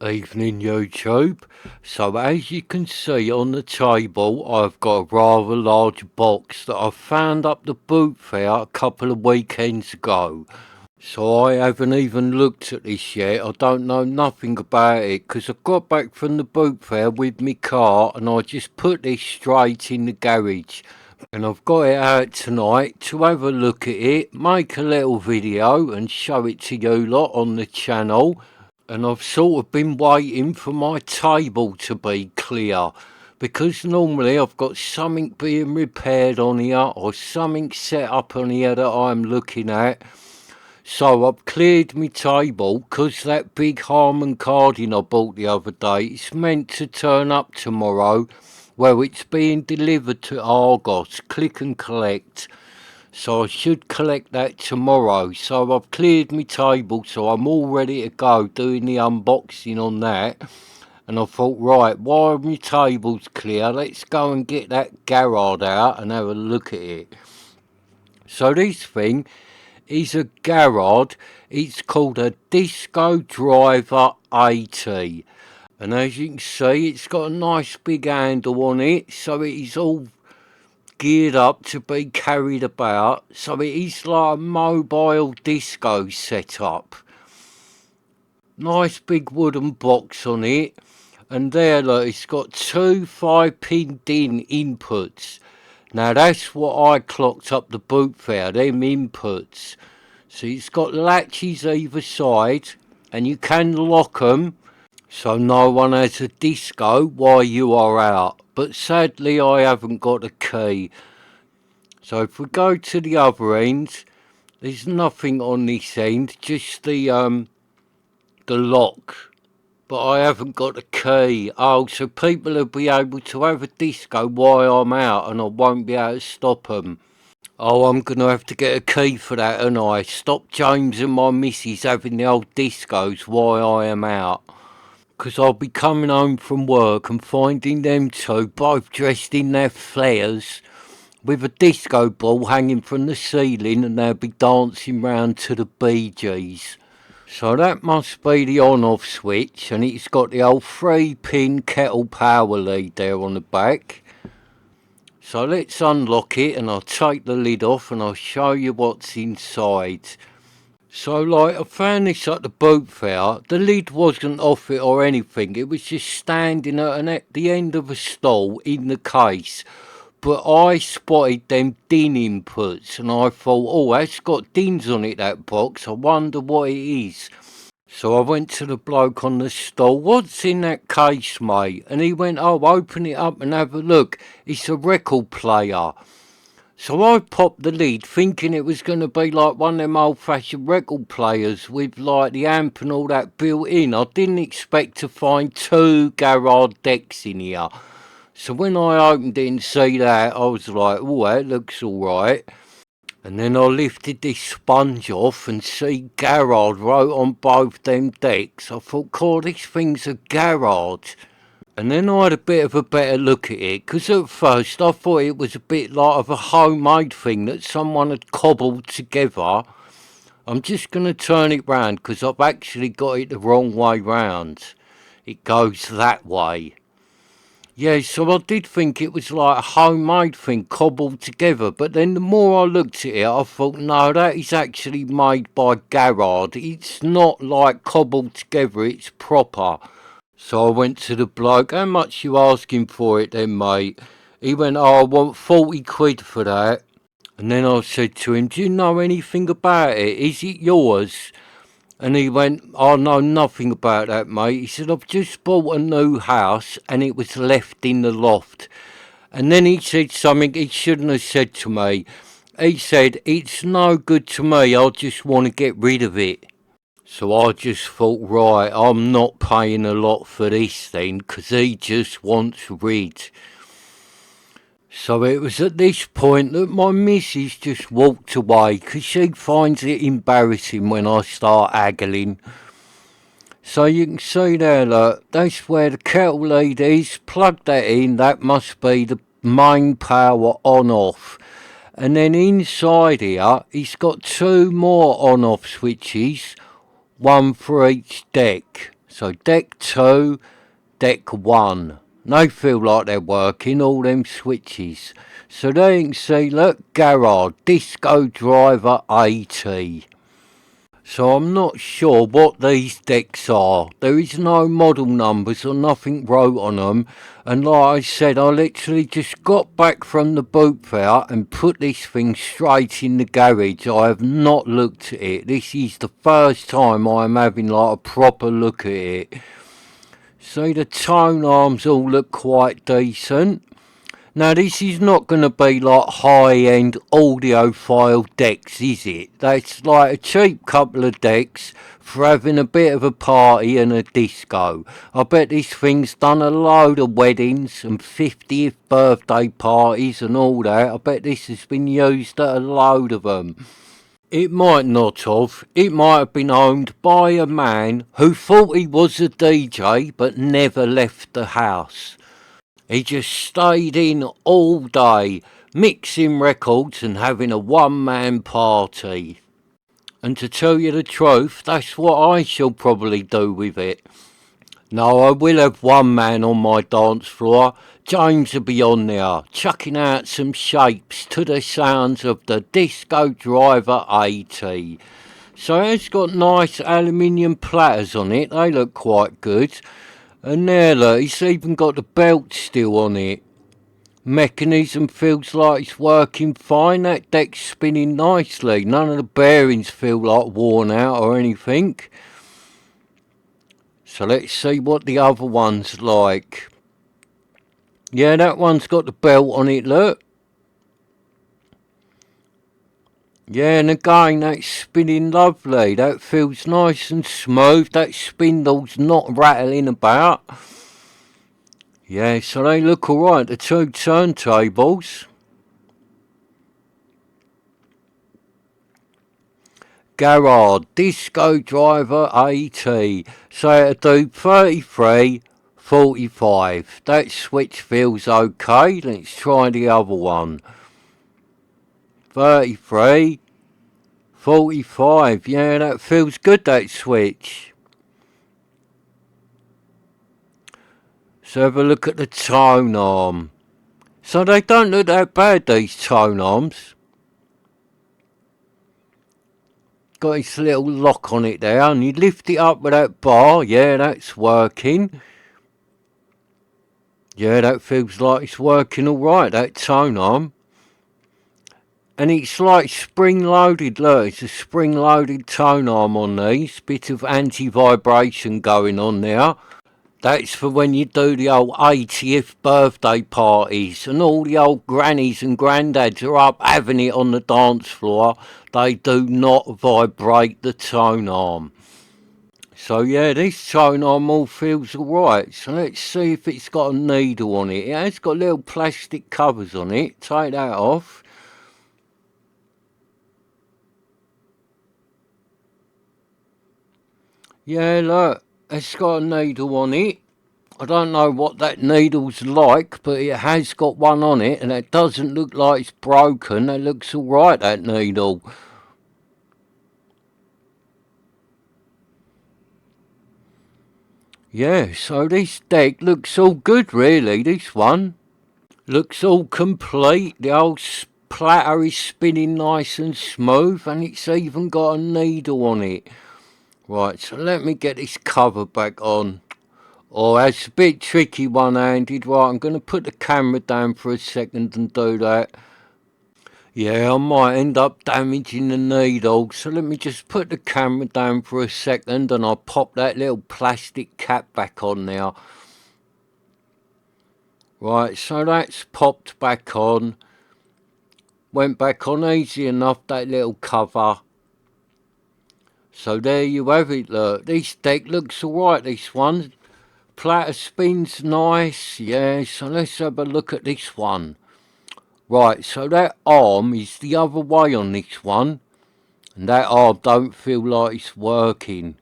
Evening YouTube. So as you can see on the table, I've got a rather large box that I found up the boot fair a couple of weekends ago. So I haven't even looked at this yet. I don't know nothing about it because I got back from the boot fair with my car and I just put this straight in the garage. And I've got it out tonight to have a look at it, make a little video and show it to you lot on the channel. And I've sort of been waiting for my table to be clear because normally I've got something being repaired on here or something set up on here that I'm looking at. So I've cleared my table because that big Harman Kardon I bought the other day, it's meant to turn up tomorrow. Well, it's being delivered to Argos, click and collect. So I should collect that tomorrow. So I've cleared my table, so I'm all ready to go doing the unboxing on that. And I thought, right, while my table's clear, let's go and get that Garrard out and have a look at it. So this thing is a Garrard. It's called a Disco Driver 80. And as you can see, it's got a nice big handle on it, so it is all geared up to be carried about, so it is like a mobile disco setup. Nice big wooden box on it, and there look, it's got two 5-pin DIN inputs. Now that's what I clocked up the boot fair, them inputs. So it's got latches either side and you can lock them so no one has a disco while you are out. But sadly I haven't got a key. So if we go to the other end, there's nothing on this end, just the lock. But I haven't got a key. Oh, so people will be able to have a disco while I'm out and I won't be able to stop them. Oh, I'm going to have to get a key for that, and I stop James and my missus having the old discos while I am out. Because I'll be coming home from work and finding them two both dressed in their flares with a disco ball hanging from the ceiling, and they'll be dancing round to the Bee Gees. So that must be the on-off switch, and it's got the old 3-pin kettle power lead there on the back. So let's unlock it and I'll take the lid off and I'll show you what's inside. So like, I found this at the boot fair. The lid wasn't off it or anything, it was just standing at the end of a stall in the case. But I spotted them DIN inputs and I thought, oh, that's got DINs on it, that box, I wonder what it is. So I went to the bloke on the stall, what's in that case, mate? And he went, oh, open it up and have a look, it's a record player. So I popped the lid thinking it was going to be like one of them old fashioned record players with like the amp and all that built in. I didn't expect to find two Garrard decks in here. So when I opened it and see that, I was like, oh, that looks alright. And then I lifted this sponge off and see Garrard wrote on both them decks. I thought, God, this thing's a Garrard. And then I had a bit of a better look at it, because at first I thought it was a bit like of a homemade thing that someone had cobbled together. I'm just going to turn it round because I've actually got it the wrong way round. It goes that way. Yeah, so I did think it was like a homemade thing cobbled together, but then the more I looked at it, I thought, no, that is actually made by Garrard. It's not like cobbled together, it's proper. So I went to the bloke, how much you asking for it then, mate? He went, oh, I want 40 quid for that. And then I said to him, do you know anything about it? Is it yours? And he went, I know nothing about that, mate. He said, I've just bought a new house and it was left in the loft. And then he said something he shouldn't have said to me. He said, it's no good to me, I just want to get rid of it. So I just thought, right, I'm not paying a lot for this then, because he just wants rid. So it was at this point that my missus just walked away because she finds it embarrassing when I start haggling. So you can see there, look, that's where the kettle lead is. Plug that in, that must be the main power on-off. And then inside here, it's got two more on-off switches, one for each deck. So deck 2, deck 1. They feel like they're working, all them switches. So there you can see, look, Garrard, Disco Driver 80. So I'm not sure what these decks are. There is no model numbers or nothing wrote on them. And like I said, I literally just got back from the boot fair and put this thing straight in the garage. I have not looked at it. This is the first time I'm having like a proper look at it. See, the tone arms all look quite decent. Now this is not going to be like high-end audiophile decks, is it? That's like a cheap couple of decks for having a bit of a party and a disco. I bet this thing's done a load of weddings and 50th birthday parties and all that. I bet this has been used at a load of them. It might not have. It might have been owned by a man who thought he was a DJ but never left the house. He just stayed in all day, mixing records and having a one-man party. And to tell you the truth, that's what I shall probably do with it. No, I will have one man on my dance floor. James will be on there, chucking out some shapes to the sounds of the Disco Driver 80. So it's got nice aluminium platters on it, they look quite good. And there, look, it's even got the belt still on it. Mechanism feels like it's working fine. That deck's spinning nicely. None of the bearings feel like worn out or anything. So let's see what the other one's like. Yeah, that one's got the belt on it, look. Yeah, and again, that's spinning lovely. That feels nice and smooth. That spindle's not rattling about. Yeah, so they look alright, the two turntables. Garrard, Disco Driver 80. So it'll do 33, 45. That switch feels okay. Let's try the other one. 33, 45. Yeah, that feels good, that switch. So have a look at the tone arm. So they don't look that bad, these tone arms. Got this little lock on it there, and you lift it up with that bar. Yeah, that's working. Yeah, that feels like it's working alright, that tone arm. And it's like spring-loaded, look, it's a spring-loaded tone arm on these. Bit of anti-vibration going on there. That's for when you do the old 80th birthday parties and all the old grannies and granddads are up having it on the dance floor. They do not vibrate the tone arm. So yeah, this tone arm all feels alright. So let's see if it's got a needle on it. It has got little plastic covers on it. Take that off. Yeah, look, it's got a needle on it. I don't know what that needle's like, but it has got one on it, and it doesn't look like it's broken. It looks alright, that needle. Yeah, so this deck looks all good, really, this one. Looks all complete. The old platter is spinning nice and smooth, and it's even got a needle on it. Right, so let me get this cover back on. Oh, that's a bit tricky one-handed. Right, I'm going to put the camera down for a second and do that. Yeah, I might end up damaging the needle. So let me just put the camera down for a second and I'll pop that little plastic cap back on now. Right, so that's popped back on. Went back on easy enough, that little cover. So there you have it, look. This deck looks alright, this one. Platter spins nice, yeah, so let's have a look at this one. Right, so that arm is the other way on this one, and that arm don't feel like it's working.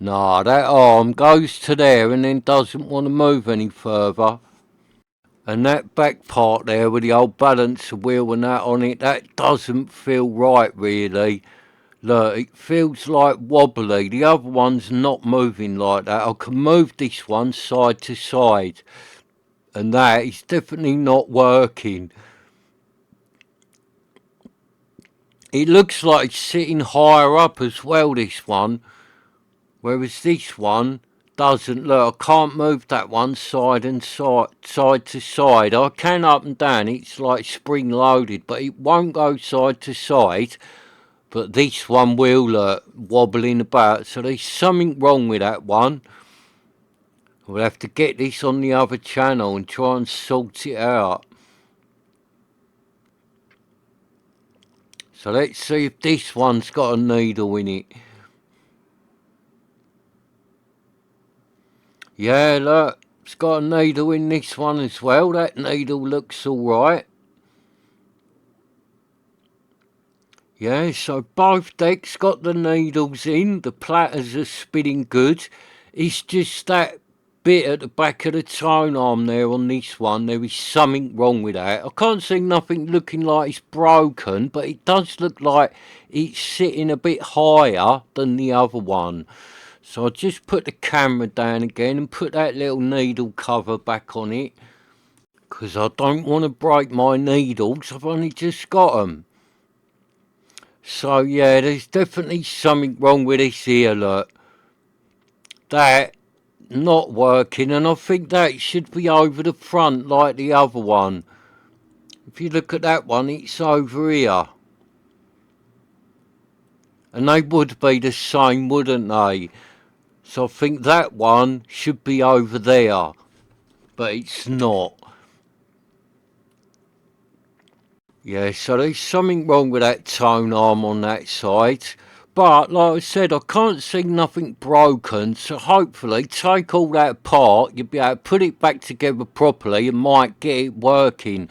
Nah, that arm goes to there and then doesn't want to move any further. And that back part there with the old balancer wheel and that on it, that doesn't feel right really. Look, it feels like wobbly. The other one's not moving like that. I can move this one side to side. And that is definitely not working. It looks like it's sitting higher up as well, this one. Whereas this one doesn't. Look, I can't move that one side to side. I can up and down. It's like spring loaded, but it won't go side to side. But this one will, look, wobbling about. So there's something wrong with that one. We'll have to get this on the other channel and try and sort it out. So let's see if this one's got a needle in it. Yeah, look, it's got a needle in this one as well. That needle looks alright. Yeah, so both decks got the needles in. The platters are spinning good. It's just that bit at the back of the tone arm there on this one. There is something wrong with that. I can't see nothing looking like it's broken, but it does look like it's sitting a bit higher than the other one. So I just put the camera down again and put that little needle cover back on it, because I don't want to break my needles. I've only just got them. So yeah, there's definitely something wrong with this here, look. That not working, and I think that should be over the front like the other one. If you look at that one, it's over here. And they would be the same, wouldn't they? So I think that one should be over there, but it's not. Yeah, so there's something wrong with that tone arm on that side. But, like I said, I can't see nothing broken, so hopefully take all that apart, you'll be able to put it back together properly and might get it working.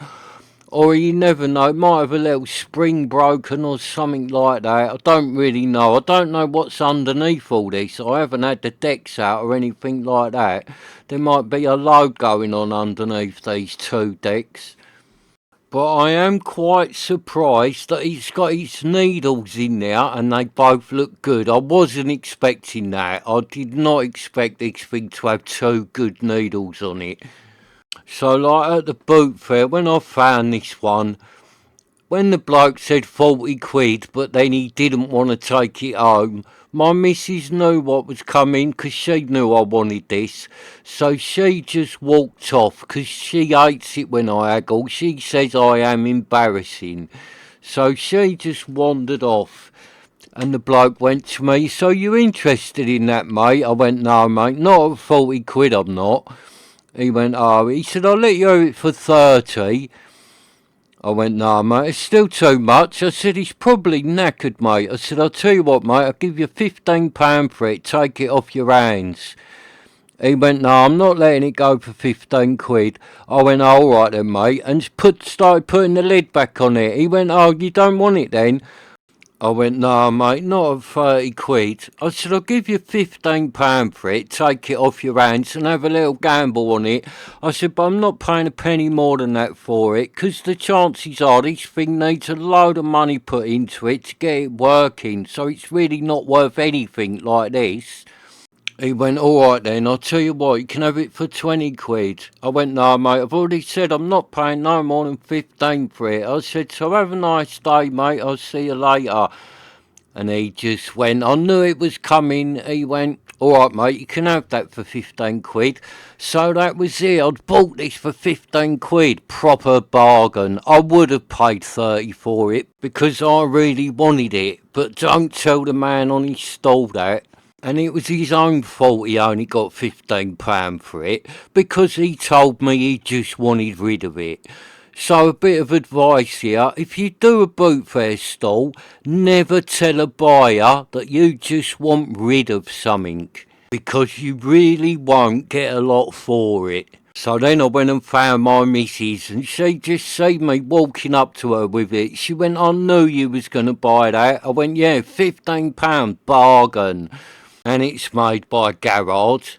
Or you never know, it might have a little spring broken or something like that. I don't really know. I don't know what's underneath all this. I haven't had the decks out or anything like that. There might be a load going on underneath these two decks. But I am quite surprised that it's got its needles in there and they both look good. I wasn't expecting that. I did not expect this thing to have two good needles on it. So like at the boot fair, when I found this one, when the bloke said 40 quid, but then he didn't want to take it home, my missus knew what was coming because she knew I wanted this. So she just walked off because she hates it when I haggle. She says I am embarrassing. So she just wandered off. And the bloke went to me, so you interested in that, mate? I went, no, mate, not at 40 quid, I'm not. He went, oh, he said, I'll let you have it for 30. I went, no, mate, it's still too much. I said, he's probably knackered, mate. I said, I'll tell you what, mate, I'll give you £15 for it. Take it off your hands. He went, no, I'm not letting it go for 15 quid. I went, oh, all right then, mate, and started putting the lid back on it. He went, oh, you don't want it then? I went, no, mate, not at 30 quid. I said, I'll give you £15 for it, take it off your hands and have a little gamble on it. I said, but I'm not paying a penny more than that for it, because the chances are this thing needs a load of money put into it to get it working, so it's really not worth anything like this. He went, all right then, I'll tell you what, you can have it for 20 quid. I went, no, mate, I've already said I'm not paying no more than 15 for it. I said, so have a nice day, mate, I'll see you later. And he just went, I knew it was coming. He went, all right, mate, you can have that for 15 quid. So that was it. I'd bought this for 15 quid. Proper bargain. I would have paid 30 for it because I really wanted it. But don't tell the man on his stall that. And it was his own fault he only got £15 for it, because he told me he just wanted rid of it. So a bit of advice here, if you do a boot fair stall, never tell a buyer that you just want rid of something, because you really won't get a lot for it. So then I went and found my missus, and she just seen me walking up to her with it. She went, I knew you was going to buy that. I went, yeah, £15, bargain. And it's made by Garrard.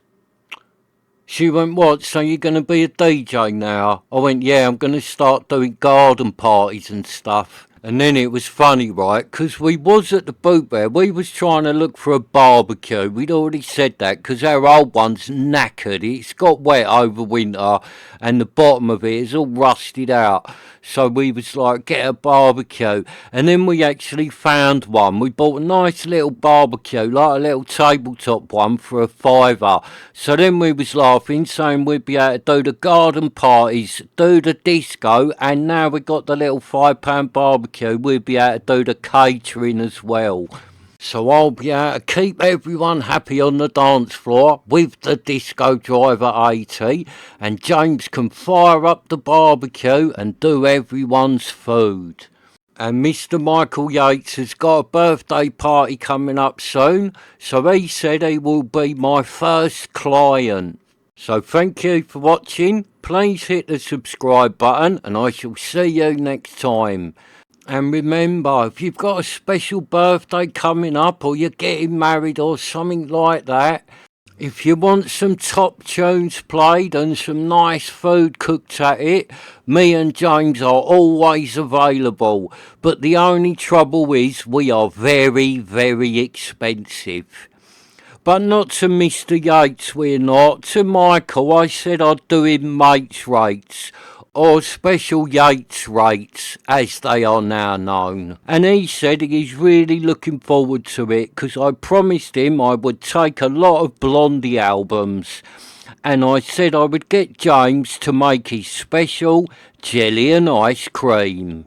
She went, what, so you're going to be a DJ now? I went, yeah, I'm going to start doing garden parties and stuff. And then it was funny, right, 'cause we was at the boot fair. We was trying to look for a barbecue. We'd already said that 'cause our old one's knackered. It's got wet over winter and the bottom of it is all rusted out. So we was like, get a barbecue. And then we actually found one. We bought a nice little barbecue, like a little tabletop one for a fiver. So then we was laughing, saying we'd be able to do the garden parties, do the disco, and now we got the little £5 barbecue, we'd be able to do the catering as well. So I'll be able to keep everyone happy on the dance floor with the Disco Driver 80, and James can fire up the barbecue and do everyone's food. And Mr. Michael Yates has got a birthday party coming up soon, so he said he will be my first client. So thank you for watching. Please hit the subscribe button and I shall see you next time. And remember, if you've got a special birthday coming up or you're getting married or something like that, if you want some top tunes played and some nice food cooked at it, me and James are always available. But the only trouble is we are very, very expensive. But not to Mr. Yates we're not. To Michael I said I'd do him mates rates, or special Yates rates as they are now known. And he said he's really looking forward to it because I promised him I would take a lot of Blondie albums. And I said I would get James to make his special jelly and ice cream.